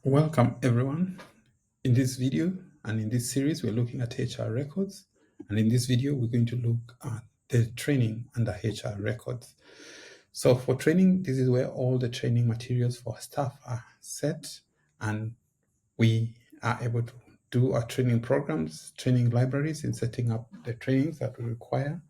Welcome everyone. In this video and in this series, we're looking at HR records. And in this video, we're going to look at the training under HR records. So for training, this is where all the training materials for staff are set, and we are able to do our training programs, training libraries in setting up the trainings that we require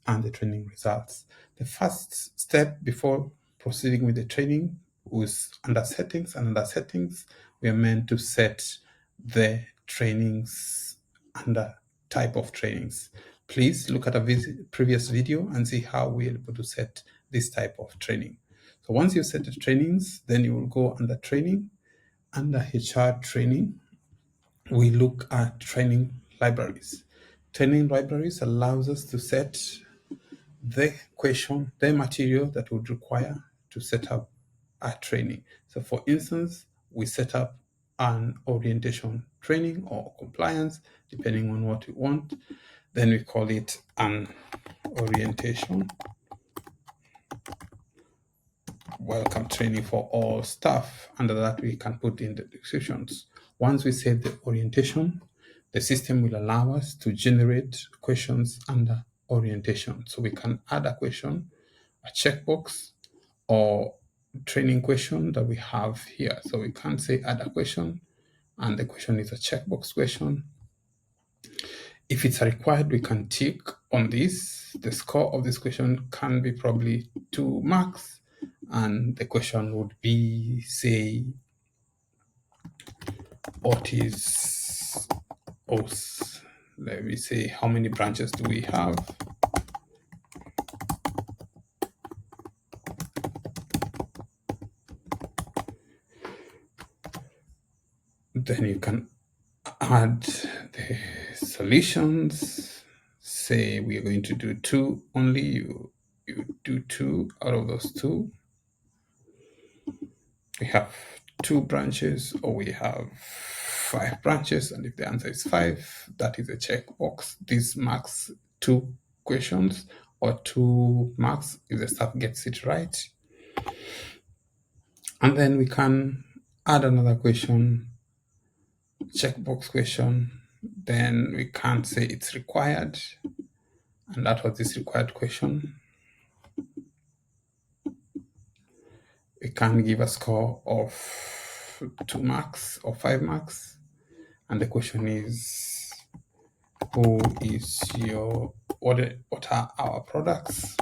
and the training results. The first step before proceeding with the training was under settings, and under settings, we are meant to set the trainings under type of trainings. Please look at a previous video and see how we're able to set this type of training. So once you set the trainings, then you will go under training. Under HR training, we look at training libraries. Training libraries allows us to set the question, the material that would require to set up a training. So for instance, we set up an orientation training or compliance, depending on what we want. Then we call it an orientation welcome training for all staff. Under that, we can put in the descriptions. Once we save the orientation, the system will allow us to generate questions under orientation. So we can add a question, a checkbox, or training question that we have here. So we can say add a question, and the question is a checkbox question. If it's required, we can tick on this. The score of this question can be probably 2 marks, and the question would be, say, what is OS? Let me say, how many branches do we have? Then you can add the solutions. Say we are going to do 2 only. You do 2 out of those 2. We have 2 branches, or we have 5 branches, and if the answer is 5, that is a checkbox. This marks 2 questions or 2 marks if the staff gets it right. And then we can add another question, checkbox question. Then we can say it's required, and that was this required question. We can give a score of 2 marks or 5 marks, and the question is, what are our products?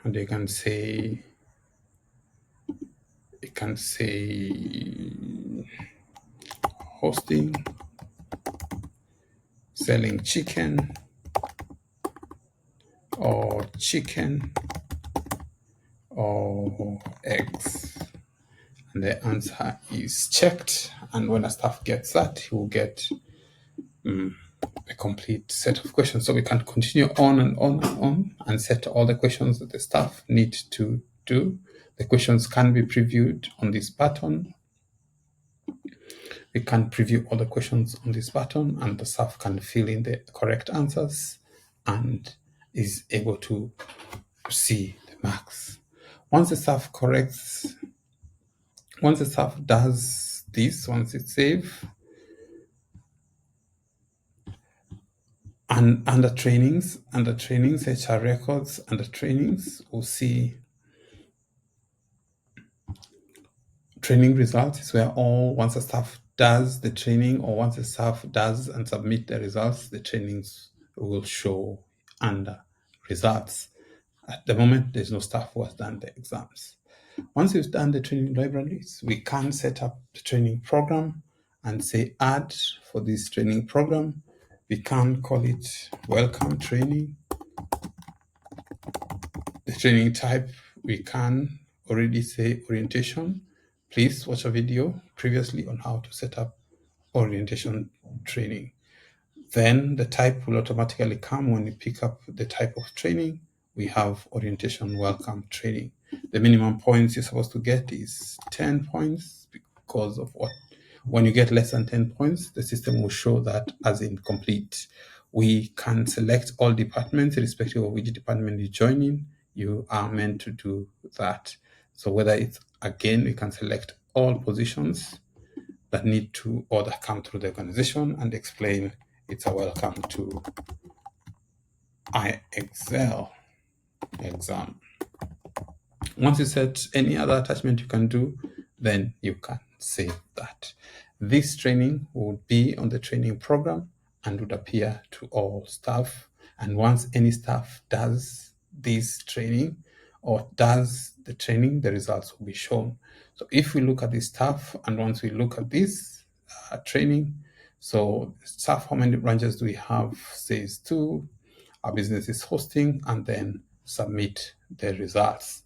And you can say hosting, selling chicken, or chicken, or eggs. And the answer is checked, and when a staff gets that, he will get a complete set of questions. So we can continue on and on and on and set all the questions that the staff need to do. The questions can be previewed on this button. We can preview all the questions on this button, and the staff can fill in the correct answers and is able to see the marks. Once the staff does this, once it's saved, and under trainings, HR records, under trainings, we'll see training results is where once the staff does the training, or once the staff does and submit the results, the trainings will show under results. At the moment, there's no staff who has done the exams. Once we've done the training libraries, we can set up the training program and say add for this training program. We can call it welcome training. The training type, we can already say orientation. Please watch a video previously on how to set up orientation training. Then the type will automatically come when you pick up the type of training. We have orientation welcome training. The minimum points you're supposed to get is 10 points because of when you get less than 10 points, the system will show that as incomplete. We can select all departments irrespective of which department you join in. You are meant to do that. So whether it's, again, we can select all positions that need to or that come through the organization and explain it's a welcome to iExcel exam. Once you set any other attachment you can do, then you can save that. This training would be on the training program and would appear to all staff. And once any staff does this training or does the training, the results will be shown. So if we look at the staff, and once we look at this training, so staff, how many branches do we have? Says 2. Our business is hosting, and then submit the results.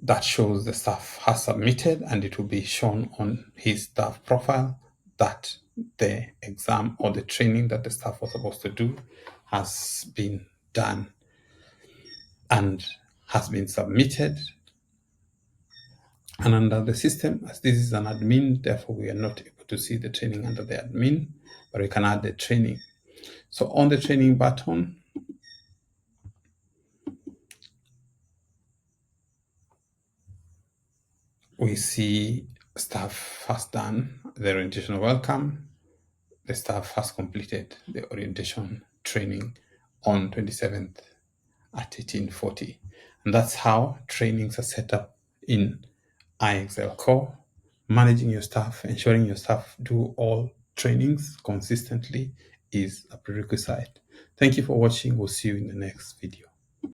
That shows the staff has submitted, and it will be shown on his staff profile that the exam or the training that the staff was supposed to do has been done and has been submitted. And under the system, as this is an admin, therefore we are not able to see the training under the admin, but we can add the training. So on the training button, we see staff has done the orientation welcome. The staff has completed the orientation training on 27th at 1840. And that's how trainings are set up in iExcel Core. Managing your staff, ensuring your staff do all trainings consistently is a prerequisite. Thank you for watching. We'll see you in the next video.